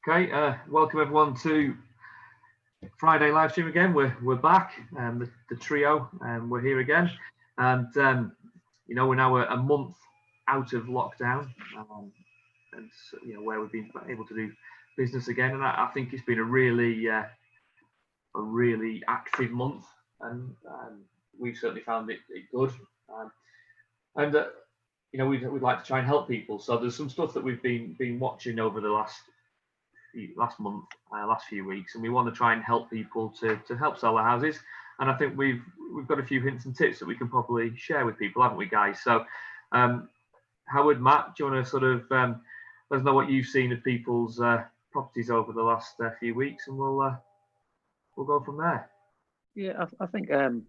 Okay, welcome everyone to Friday live stream again. We're back, the trio, and we're here again. And we're now a month out of lockdown, and where we've been able to do business again. And I think it's been a really active month, and we've certainly found it good. We'd like to try and help people. So there's some stuff that we've been watching over the last month, last few weeks, and we want to try and help people to help sell their houses. And I think we've got a few hints and tips that we can probably share with people, haven't we, guys? So Howard, Matt, do you want to sort of let us know what you've seen of people's properties over the last few weeks, and we'll go from there. Yeah, I think on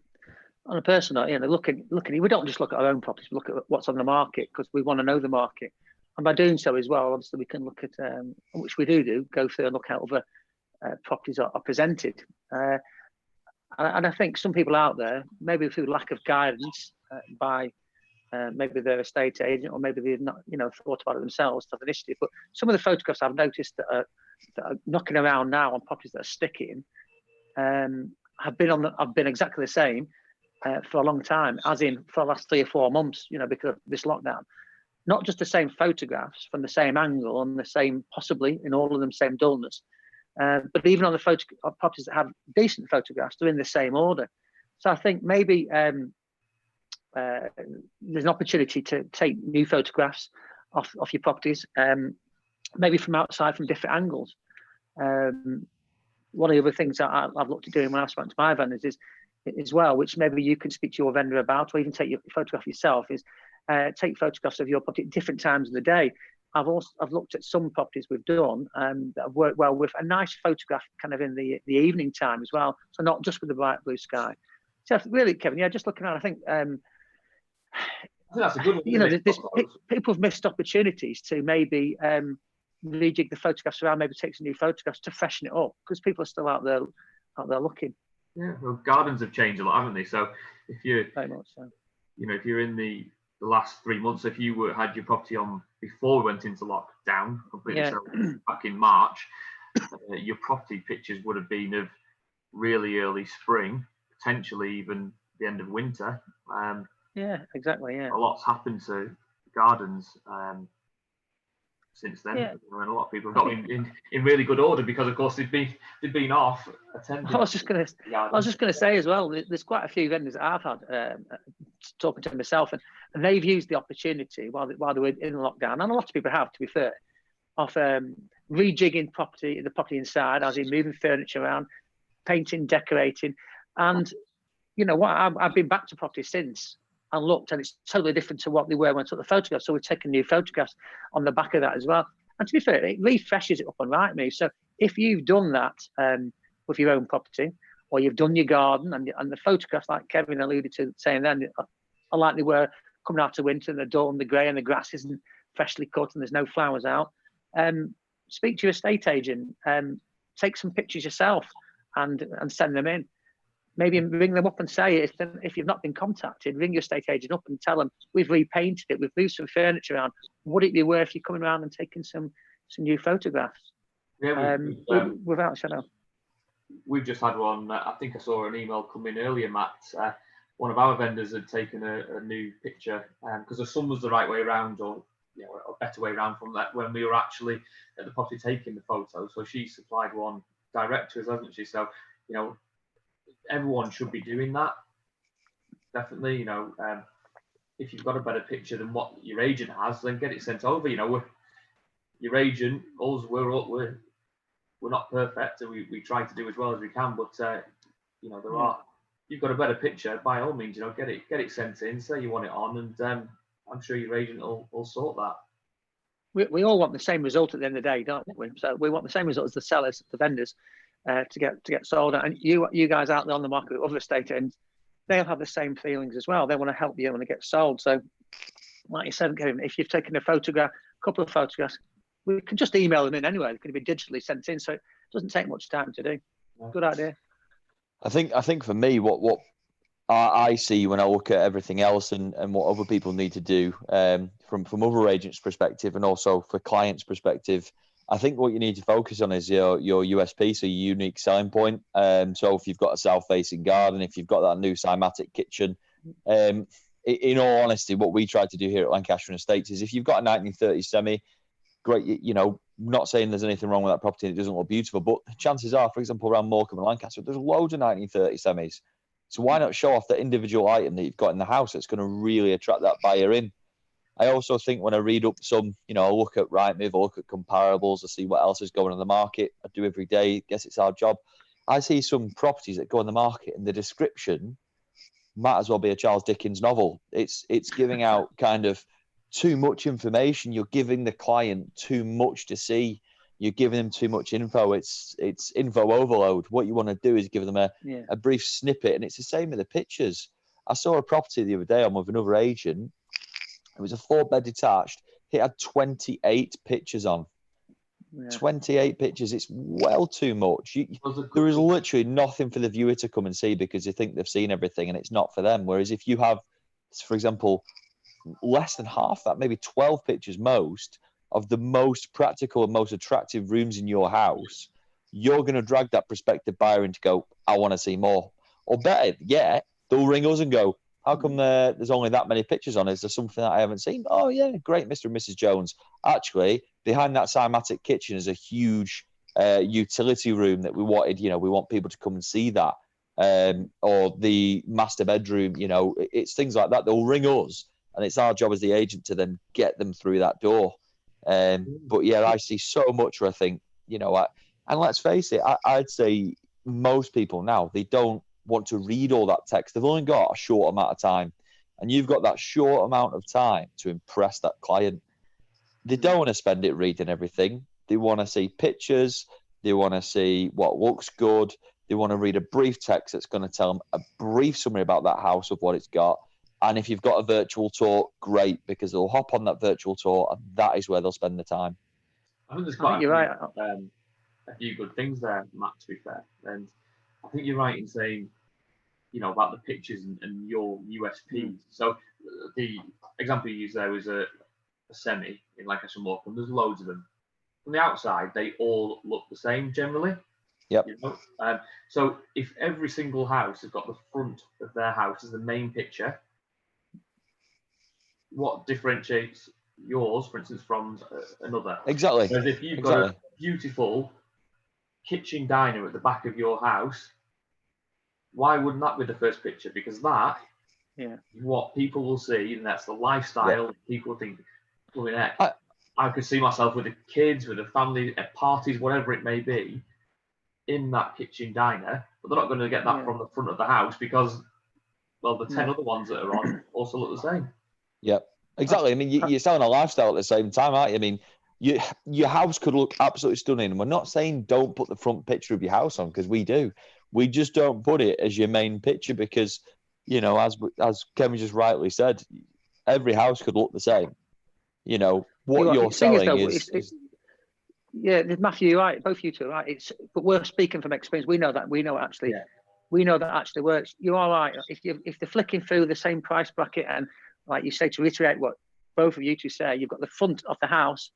a personal, looking, we don't just look at our own properties, we look at what's on the market, because we want to know the market. And by doing so as well, obviously we can look at, which we do, go through and look at other properties are presented. And I think some people out there, maybe through lack of guidance by maybe their estate agent, or maybe they've not, thought about it themselves to have an initiative. But some of the photographs I've noticed that are knocking around now on properties that are sticking have been exactly the same for a long time, as in for the last 3 or 4 months, because of this lockdown. Not just the same photographs from the same angle and the same, possibly in all of them, same dullness, but even on the properties that have decent photographs, they're in the same order. So I think maybe there's an opportunity to take new photographs off your properties, maybe from outside, from different angles. One of the other things that I've looked at doing when I've spoken to my vendors is, as well, which maybe you can speak to your vendor about, or even take your photograph yourself, is take photographs of your property at different times of the day. I've looked at some properties we've done that have worked well with a nice photograph kind of in the evening time as well, so not just with the bright blue sky. So really, Kevin, just looking around, I think that's a good one. People have missed opportunities to maybe rejig the photographs around, maybe take some new photographs to freshen it up, because people are still out there looking. Yeah, well, gardens have changed a lot, haven't they? So if you're very much so, if you're in the last 3 months, if you had your property on before we went into lockdown completely, so back in March, your property pictures would have been of really early spring, potentially even the end of winter. Yeah, exactly. Yeah, a lot's happened to gardens since then, and a lot of people have got in really good order, because of course they've been off attending. I was just going to say as well, there's quite a few vendors that I've had talking to myself, and they've used the opportunity while they were in lockdown, and a lot of people have, to be fair, of rejigging the property inside, as in moving furniture around, painting, decorating. And I've been back to property since and looked, and it's totally different to what they were when I took the photographs. So we've taken new photographs on the back of that as well. And to be fair, it refreshes it up on Rightmove. So if you've done that with your own property, or you've done your garden, and the photographs, like Kevin alluded to saying then, are like they were coming out of winter, and the dull and the grey, and the grass isn't freshly cut, and there's no flowers out, speak to your estate agent, take some pictures yourself and send them in. Maybe ring them up and say, if you've not been contacted, ring your estate agent up and tell them, we've repainted it, we've moved some furniture around. Would it be worth you coming around and taking some new photographs? Yeah, without shadow. We've just had one. I think I saw an email come in earlier, Matt. One of our vendors had taken a new picture, because the sun was the right way around, or a better way around from that, when we were actually at the property taking the photo. So she supplied one direct to us, hasn't she? So everyone should be doing that. Definitely, if you've got a better picture than what your agent has, then get it sent over. Your agent, we're not perfect, and we try to do as well as we can. But you've got a better picture, by all means, get it sent in. Say you want it on, and I'm sure your agent will sort that. We all want the same result at the end of the day, don't we? So we want the same result as the sellers, the vendors. To get sold, and you guys out there on the market with other estate agents, they'll have the same feelings as well. They want to help you when it gets sold. So, like you said, Kevin, if you've taken a couple of photographs, we can just email them in anyway. They can be digitally sent in, so it doesn't take much time to do. Good idea. I think for me, what I see when I look at everything else and what other people need to do from other agents' perspective, and also for clients' perspective, I think what you need to focus on is your USP, so your unique selling point. So if you've got a south-facing garden, if you've got that new cymatic kitchen, in all honesty, what we try to do here at Lancashire Estates is if you've got a 1930s semi, great, you know, not saying there's anything wrong with that property and it doesn't look beautiful, but chances are, for example, around Morecambe and Lancaster, there's loads of 1930 semis. So why not show off the individual item that you've got in the house that's going to really attract that buyer in? I also think when I read up some, you know, I look at Rightmove, I look at comparables, I see what else is going on the market. I do every day, guess it's our job. I see some properties that go on the market and the description might as well be a Charles Dickens novel. It's giving out kind of too much information. You're giving the client too much to see. You're giving them too much info. It's info overload. What you want to do is give them a brief snippet, and it's the same with the pictures. I saw a property the other day on with another agent. It was a 4-bed detached. It had 28 pictures on. Yeah. 28 pictures. It's well too much. There is literally nothing for the viewer to come and see because they think they've seen everything and it's not for them. Whereas if you have, for example, less than half that, maybe 12 pictures most of the most practical and most attractive rooms in your house, you're going to drag that prospective buyer in to go, I want to see more. Or better yet, they'll ring us and go, how come there's only that many pictures on? Is there something that I haven't seen? Oh, yeah, great, Mr. and Mrs. Jones. Actually, behind that cymatic kitchen is a huge utility room that we wanted. You know, we want people to come and see that. Or the master bedroom, you know, it's things like that. They'll ring us, and it's our job as the agent to then get them through that door. But, yeah, I see so much where I think, you know, and let's face it, I'd say most people now, they don't want to read all that text. They've only got a short amount of time, and you've got that short amount of time to impress that client. They don't want to spend it reading everything. They want to see pictures. They want to see what looks good. They want to read a brief text that's going to tell them a brief summary about that house of what it's got. And if you've got a virtual tour, great, because they'll hop on that virtual tour, and that is where they'll spend the time. I think there's quite a few good things there, Matt, to be fair. And I think you're right in saying, you know, about the pictures and your USPs. So the example you used there was a semi in Lancashire Morecambe. There's loads of them. From the outside, they all look the same generally. Yep. You know? So if every single house has got the front of their house as the main picture, what differentiates yours, for instance, from another? Exactly. Whereas if you've got a beautiful kitchen diner at the back of your house, why wouldn't that be the first picture? Because that is what people will see, and that's the lifestyle people think, well, heck, I could see myself with the kids, with the family, at parties, whatever it may be, in that kitchen diner, but they're not going to get that from the front of the house because, well, the 10 other ones that are on also look the same. Yep, exactly. I mean, you're selling a lifestyle at the same time, aren't you? I mean, your house could look absolutely stunning. And we're not saying don't put the front picture of your house on, because we do. We just don't put it as your main picture because, you know, as Kevin just rightly said, every house could look the same. You know, what you're selling is yeah, Matthew, you're right. Both you two are right. But we're speaking from experience. We know that. We know actually works. You're all right. If they're flicking through the same price bracket, and like you say, to reiterate what both of you two say, you've got the front of the house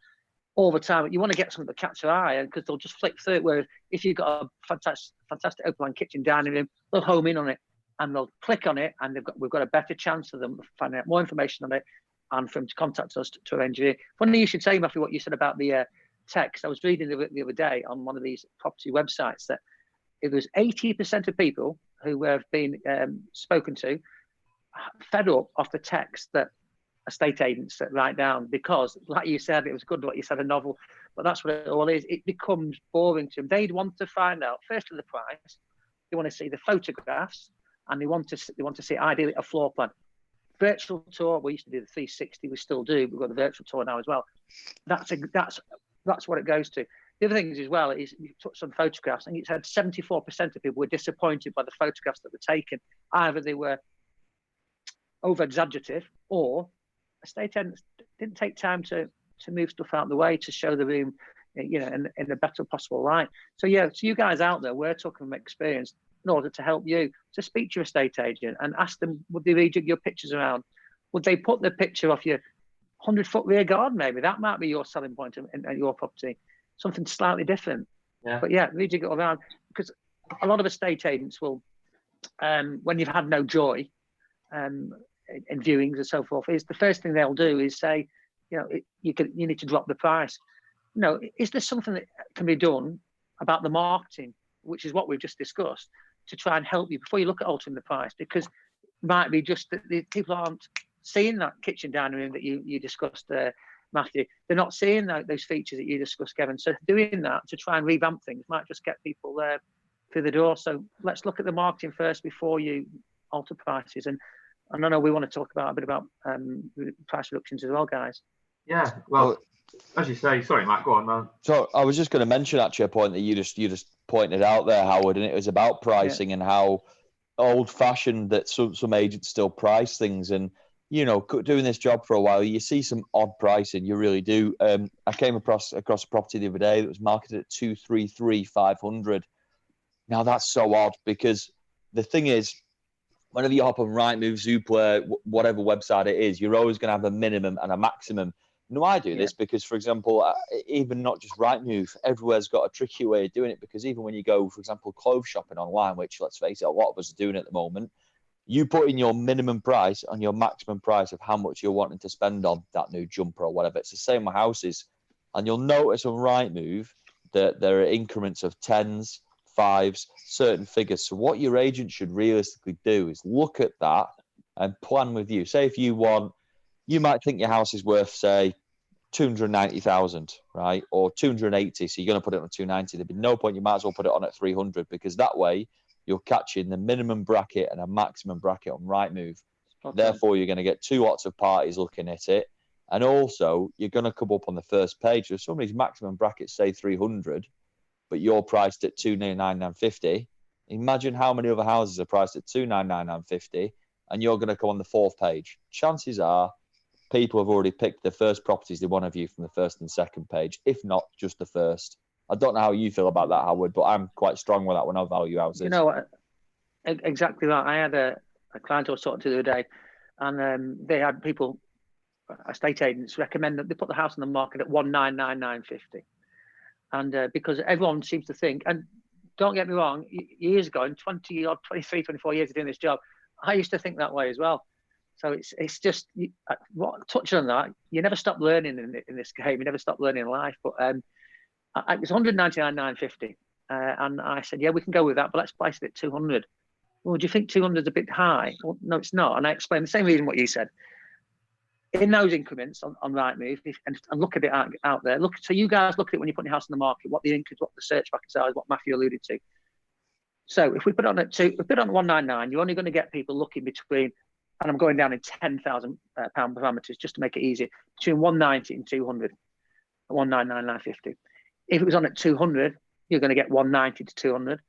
all the time. You want to get something to catch their eye, because they'll just flick through it. Whereas if you've got a fantastic open plan kitchen dining room, they'll home in on it and they'll click on it, and we've got a better chance of them finding out more information on it and for them to contact us to arrange it. Funny you should say, Matthew, what you said about the text. I was reading the other day on one of these property websites that it was 80% of people who have been spoken to fed up off the text that estate agents that write down, because, like you said, it was good what you said, a novel, but that's what it all is. It becomes boring to them. They'd want to find out first of the price. They want to see the photographs, and they want to see ideally a floor plan. Virtual tour. We used to do the 360. We still do. We've got the virtual tour now as well. That's what it goes to. The other thing is, as well, is you took some photographs, and you said 74% of people were disappointed by the photographs that were taken. Either they were over exaggerative, or estate agents didn't take time to move stuff out of the way to show the room, you know, in the better possible light. So yeah, to you guys out there, we're talking from experience in order to help you to speak to your estate agent and ask them, would they rejig your pictures around? Would they put the picture off your 100-foot rear garden? Maybe that might be your selling point in your property. something slightly different. Yeah. But yeah, rejig it all around, because a lot of estate agents will, when you've had no joy in viewings and so forth, is the first thing they'll do is say, you know, you need to drop the price. No, is there something that can be done about the marketing, which is what we've just discussed, to try and help you before you look at altering the price? Because it might be just that the people aren't seeing that kitchen dining room that you discussed, Matthew. They're not seeing those features that you discussed, Kevin. So doing that to try and revamp things might just get people through the door. So let's look at the marketing first before you alter prices. And I know we want to talk a bit about price reductions as well, guys. Yeah, well, as you say, sorry, Matt, go on, man. So I was just going to mention actually a point that you just pointed out there, Howard, and it was about pricing and how old-fashioned that some agents still price things. And you know, doing this job for a while, you see some odd pricing. You really do. I came across a property the other day that was marketed at 233,500. Now that's so odd, because the thing is, whenever you hop on Rightmove, Zoopla, whatever website it is, you're always going to have a minimum and a maximum. No, I do this because, for example, even not just Rightmove, everywhere's got a tricky way of doing it, because even when you go, for example, clothes shopping online, which, let's face it, a lot of us are doing at the moment, you put in your minimum price and your maximum price of how much you're wanting to spend on that new jumper or whatever. It's the same with houses. And you'll notice on Rightmove that there are increments of 10s, 5s, certain figures. So what your agent should realistically do is look at that and plan with you. Say if you might think your house is worth, say, 290,000, right? Or 280. So you're going to put it on 290. There'd be no point. You might as well put it on at 300, because that way you're catching the minimum bracket and a maximum bracket on Rightmove. Okay. Therefore, you're going to get two lots of parties looking at it. And also, you're going to come up on the first page. So if somebody's maximum bracket, say 300, but you're priced at 299,950, imagine how many other houses are priced at 299,950, and you're going to come on the fourth page. Chances are people have already picked the first properties they want to view from the first and second page, if not just the first. I don't know how you feel about that, Howard, but I'm quite strong with that when I value houses. You know what? Exactly that. I had a client I was talking to the other day, and they had people, estate agents, recommend that they put the house on the market at 199,950. And because everyone seems to think, and don't get me wrong, years ago, in 23, 24 years of doing this job, I used to think that way as well. So it's just, touching on that, you never stop learning in this game. You never stop learning in life. But it was 199,950. And I said, yeah, we can go with that, but let's place it at 200. Well, do you think 200 is a bit high? Well, no, it's not. And I explained the same reason what you said. In those increments on Rightmove, and look at it out there. So you guys look at it when you're putting your house on the market, what the increments, what the search brackets are, is what Matthew alluded to. So if we put it on at 199, you're only going to get people looking between, and I'm going down in £10,000 parameters just to make it easier, between 190 and 200, 199,950. If it was on at 200, you're going to get 190 to 200.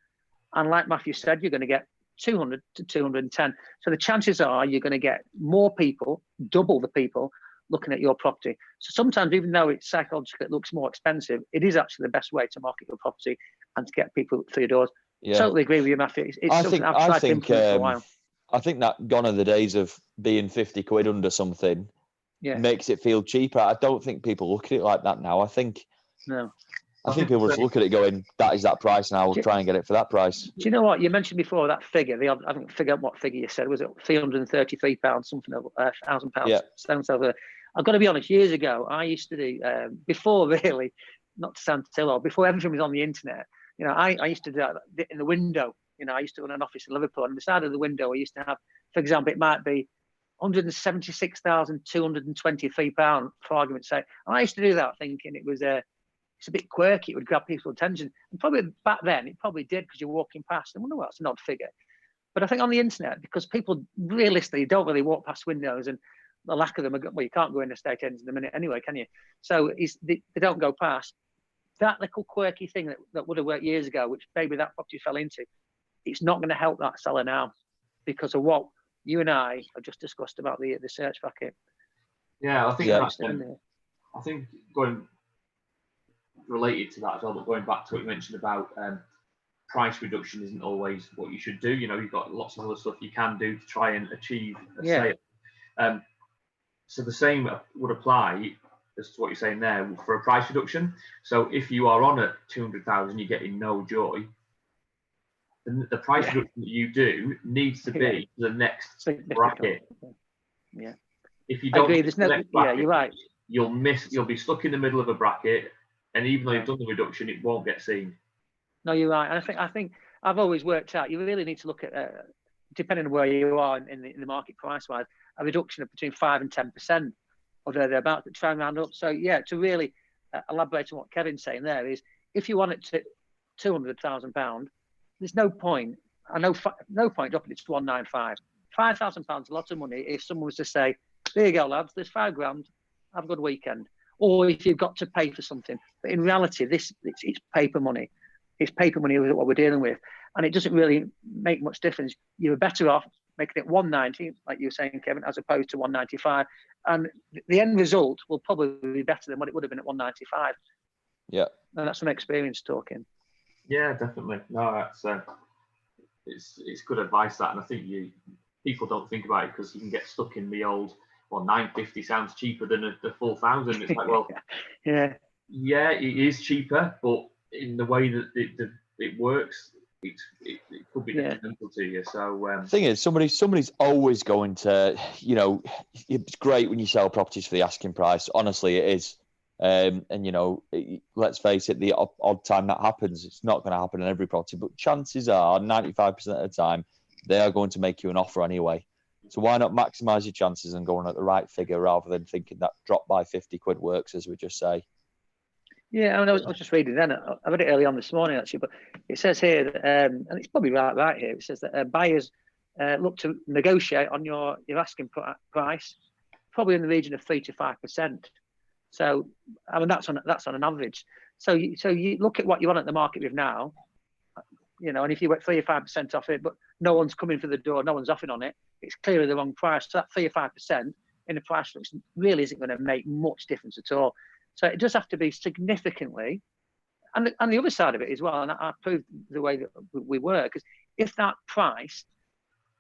And like Matthew said, you're going to get 200 to 210. So the chances are you're going to get more people, double the people, looking at your property. So sometimes, even though it's psychologically, it looks more expensive, it is actually the best way to market your property and to get people through your doors. Yeah. Totally agree with you, Matthew. It's something I've tried to implement for a while. I think that gone are the days of being 50 quid under something makes it feel cheaper. I don't think people look at it like that now. I think people just look at it going, that is that price, and I will try and get it for that price. Do you know what? You mentioned before that figure. I haven't figured out what figure you said. Was it £333, something of £1,000? Yeah. I've got to be honest, years ago, I used to do, before really, not to sound too old, before everything was on the internet, you know, I used to do that in the window. You know, I used to run an office in Liverpool, and on the side of the window, I used to have, for example, it might be £176,223, for argument's sake. And I used to do that thinking it was it's a bit quirky, it would grab people's attention. And probably back then, it probably did, because you're walking past. I wonder, well, that's an odd figure. But I think on the internet, because people realistically don't really walk past windows, and the lack of them, well, you can't go in estate agents in a minute anyway, can you? So they don't go past. That little quirky thing that would have worked years ago, which maybe that property fell into, it's not going to help that seller now because of what you and I have just discussed about the search bracket. Yeah, I think I think going related to that as well, but going back to what you mentioned about price reduction isn't always what you should do. You know, you've got lots of other stuff you can do to try and achieve a sale. So the same would apply as to what you're saying there, for a price reduction. So if you are on at 200,000, you're getting no joy. The price reduction that you do needs to be the next bracket. Yeah. If you don't, agree. There's no. bracket, Yeah, you're right. You'll be stuck in the middle of a bracket, and even though you've done the reduction, it won't get seen. No, you're right. And I think I've always worked out. You really need to look at, depending on where you are in the market price wise, a reduction of between 5 and 10%, or thereabouts, to try and round up. So yeah, to really elaborate on what Kevin's saying there is, if you want it to £200,000, there's no point. No point dropping it to 195. £5,000 is a lot of money. If someone was to say, "There you go, lads, there's £5,000. Have a good weekend," or if you've got to pay for something. But in reality, it's paper money. It's paper money is what we're dealing with, and it doesn't really make much difference. You're better off making it 190, like you were saying, Kevin, as opposed to 195, and the end result will probably be better than what it would have been at 195. Yeah, and that's from experience talking. Yeah, definitely. No, that's it's good advice, that, and I think people don't think about it because you can get stuck in the old, well, 950 sounds cheaper than the full 1,000. It's like, well, yeah, it is cheaper, but in the way that it works, it could be detrimental to you. So the thing is, somebody's always going to, it's great when you sell properties for the asking price. Honestly, it is. And let's face it, the odd time that happens, it's not going to happen in every property, but chances are 95% of the time they are going to make you an offer anyway. So why not maximize your chances and going at the right figure rather than thinking that drop by 50 quid works, as we just say. Yeah, I was just reading then. I read it early on this morning, actually, but it says here that, and it's probably right here, it says that buyers look to negotiate on your asking price, probably in the region of 3 to 5%. So, I mean, that's on an average. So you look at what you're on at the market with now, and if you went 3 or 5% off it, but no one's coming for the door, no one's offering on it, it's clearly the wrong price. So that 3 or 5% in the price really isn't going to make much difference at all. So it does have to be significantly, and the other side of it as well, and I proved the way that we work, is if that price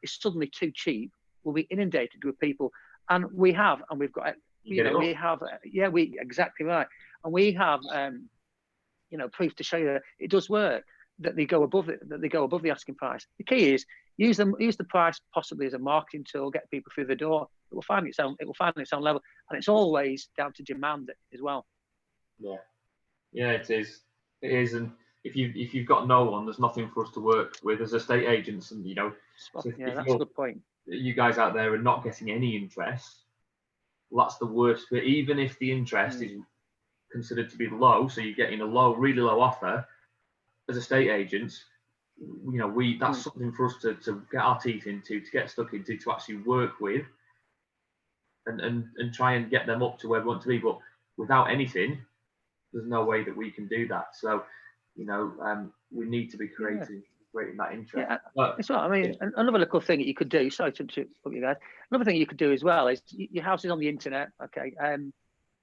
is suddenly too cheap, we'll be inundated with people, and we've got, exactly right, and we have, proof to show you that it does work, that they go above it, that they go above the asking price. The key is use the price possibly as a marketing tool, get people through the door. It will find its own level, and it's always down to demand as well. Yeah, it is, and if you've got no one, there's nothing for us to work with as estate agents, and that's a good point. You guys out there are not getting any interest. Well, that's the worst bit. Even if the interest is considered to be low, so you're getting a really low offer, as estate agents, that's something for us to get our teeth into, to get stuck into, to actually work with, and try and get them up to where we want to be. But without anything, there's no way that we can do that. So, we need to be creating that interest. Yeah, that's right. I mean, another little thing that you could do. Sorry to put you guys. Another thing you could do as well is your house is on the internet. Okay,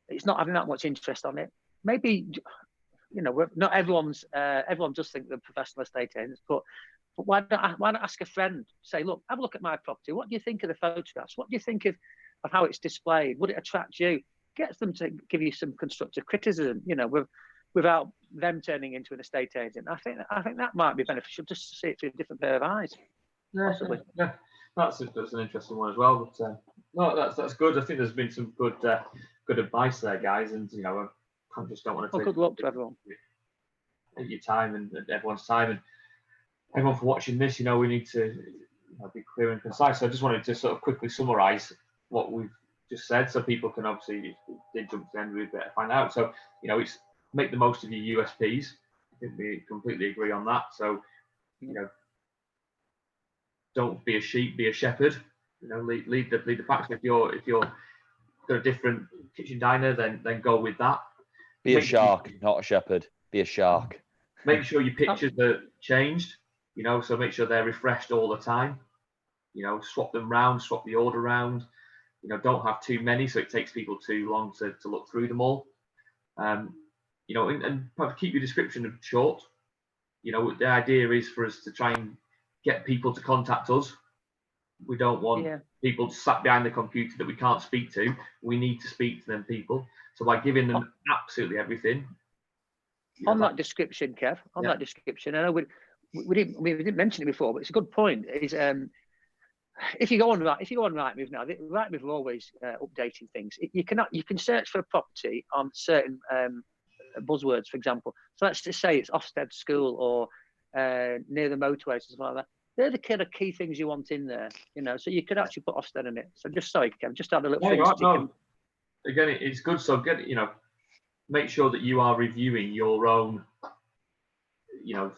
it's not having that much interest on it. Maybe. Not everyone does think they're professional estate agents, but why not ask a friend? Say, look, have a look at my property. What do you think of the photographs? What do you think of how it's displayed? Would it attract you? Get them to give you some constructive criticism, without them turning into an estate agent. I think that might be beneficial, just to see it through a different pair of eyes. Possibly. Yeah, that's an interesting one as well. But no, that's good. I think there's been some good advice there, guys, and I just don't want to take good luck to everyone. Your time and everyone's time, and everyone for watching this. We need to be clear and concise. So I just wanted to sort of quickly summarise what we've just said, so people can obviously, if they jump to the end, we'd better find out. So it's make the most of your USPs. I think we completely agree on that. So don't be a sheep, be a shepherd. Lead the pack. If you're got a different kitchen diner, then go with that. Be a shark, not a shepherd. Be a shark. Make sure your pictures are changed, so make sure they're refreshed all the time. Swap them round, swap the order round. Don't have too many, so it takes people too long to look through them all. And probably keep your description short. The idea is for us to try and get people to contact us. We don't want people sat behind the computer that we can't speak to. We need to speak to them people. So by giving them absolutely everything. On that description, Kev, on that description, I know we didn't mention it before, but it's a good point. Is if you go on Rightmove now, Rightmove are always updating things. You can search for a property on certain buzzwords, for example. So let's just say it's Ofsted School or near the motorways or something like that. They're the kind of key things you want in there, you know. So you could actually put Ofsted in it. So just sorry, Kev, just add a little thing. No. Again, it's good. So make sure that you are reviewing your own,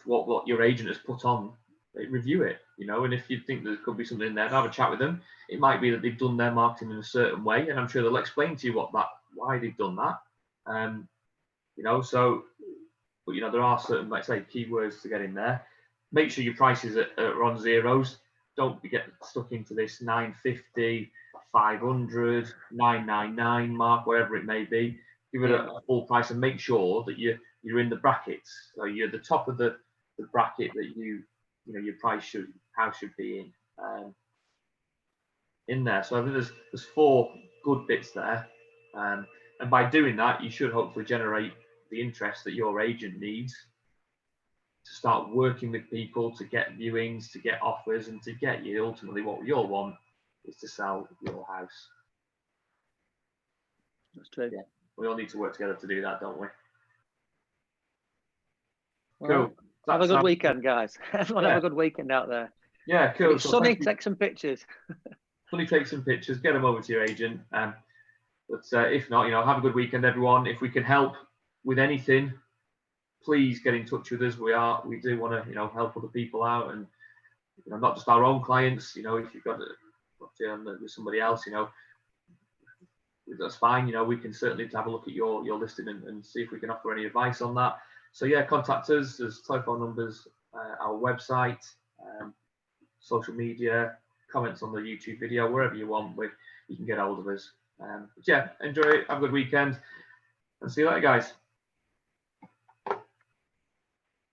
what your agent has put on. Review it, and if you think there could be something in there, have a chat with them. It might be that they've done their marketing in a certain way, and I'm sure they'll explain to you why they've done that. But there are certain, let's say, keywords to get in there. Make sure your prices are on zeros. Don't get stuck into this 950, 500, 999 mark, wherever it may be. Give it a full price and make sure that you're in the brackets. So you're at the top of the bracket that your price should be in there. So I think there's 4 good bits there, and by doing that, you should hopefully generate the interest that your agent needs to start working with people, to get viewings, to get offers, and to get you ultimately what you'll want is to sell your house. That's true. Yeah, we all need to work together to do that, don't we? Well, cool. Have a good weekend, guys. Everyone have a good weekend out there. Yeah, cool. If it's sunny, take some pictures. Sunny, take some pictures, get them over to your agent. But if not, have a good weekend, everyone. If we can help with anything, please get in touch with us. We do want to, help other people out, and not just our own clients. If you've got with somebody else, that's fine. We can certainly have a look at your listing and see if we can offer any advice on that. So yeah, contact us. There's telephone numbers, our website, social media, comments on the YouTube video, wherever you want. You can get hold of us. But yeah, enjoy it. Have a good weekend, and see you later, guys.